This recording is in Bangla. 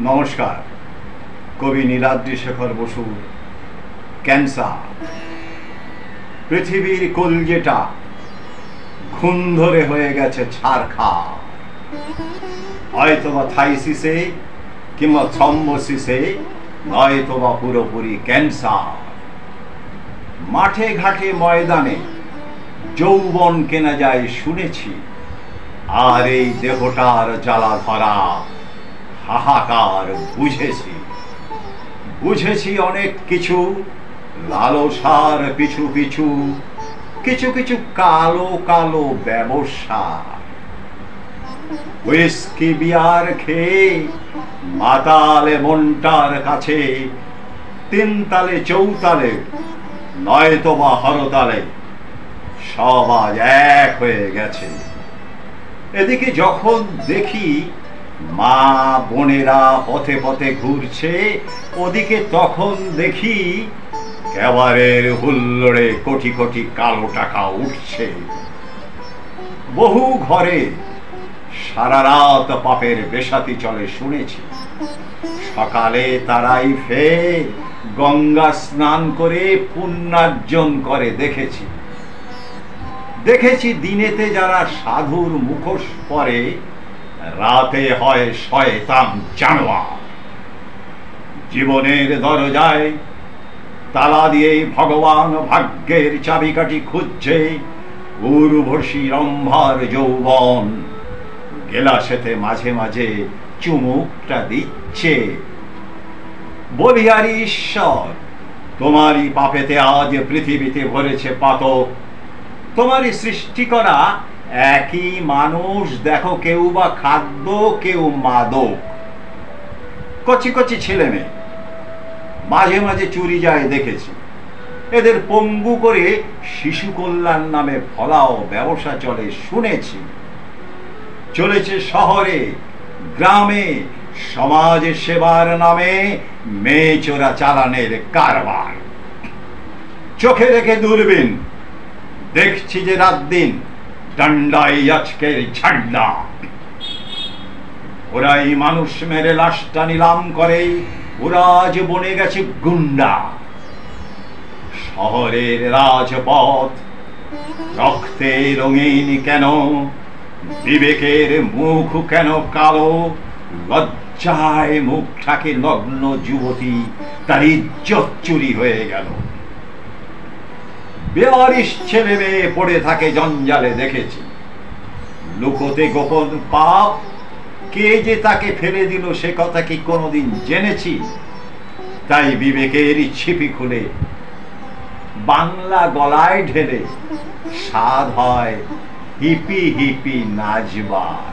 নমস্কার। কবি নীলাদ্রি শেখর বসুর ক্যান্সার। পৃথিবীর কলজেটা ঘুণ ধরে হয়ে গেছে ছারখার, হয়তোবা থাইসিসে কিংবা থ্রম্বোসিসে, নয়তোবা পুরোপুরি ক্যান্সার। মাঠে ঘাটে ময়দানে যৌবন কেনা যায় শুনেছি, আর এই দেহটার জ্বালা ধরা হাহাকার বুঝেছি অনেক কিছু, লালসার পিছু পিছু কিছু কিছু কালো কালো ব্যবসা। হুইস্কি বিয়ার খেয়ে মাতালে মনটার কাছে, তিন তালে চৌতালে নয়তোবা হরতালে সব আজ এক হয়ে গেছে। এদিকে যখন দেখি মা বোনেরা পথে পথে ঘুরছে, ওদিকে তখন দেখি ক্যাবারের হুল্লোড়ে কোটি কোটি কালো টাকা উঠছে। বহু ঘরে সারা রাত পাপের বেশাতি চলে শুনেছি, সকালে তারাই ফের গঙ্গা স্নান করে পুণ্যার্জন করে দেখেছি দিনেতে যারা সাধুর মুখোশ পরে, রাতে হয় শয়তান জানোয়ার। জীবনের দরজায় তালা দিয়ে ভগবান ভাগ্যের চাবিকাঠি খুঁজছে, উর্বশী রম্ভার যৌবন গেলাসেতে মাঝে মাঝে চুমুকটা দিচ্ছে। বলি আর ঈশ্বর, তোমারই পাপেতে আজ পৃথিবীতে ভরেছে পাতক। তোমারই সৃষ্টি করা একই মানুষ, দেখো কেউ বা খাদ্য, কেউ মাদক। কচি কচি ছেলে মেয়ে মাঝে মাঝে চুরি যায় দেখেছি, এদের পঙ্গু করে শিশু কল্যাণ নামে ফলাও ব্যবসা চলে শুনেছি। চলেছে শহরে গ্রামে সমাজ সেবার নামে মেয়ে চোরা চালানের কারবার। চোখে রেখে দূরবীন দেখছি যে রাত দিন ডান্ডাই আজকের ঝান্ডা। ওরাই মানুষ মেরে লাশটা নিলাম করে, ওরা আজ বনে গেছে গুন্ডা। শহরের রাজপথ রক্তে রঙিন কেন, বিবেকের মুখ কেন কালো? লজ্জায় মুখটাকে নগ্ন যুবতী, তার ইজ্জত চুরি হয়ে গেল। বেয়ারিশ ছেলে মেয়ে পড়ে থাকে জঞ্জালে দেখেছি, লুকোতে গোপন পাপ, কে যে তাকে ফেলে দিল সে কথা কি কোনোদিন জেনেছি? তাই বিবেকের ছিপি খুলে বাংলা গলায় ঢেলে স্বাদ হয় হিপি হিপি নাচবার।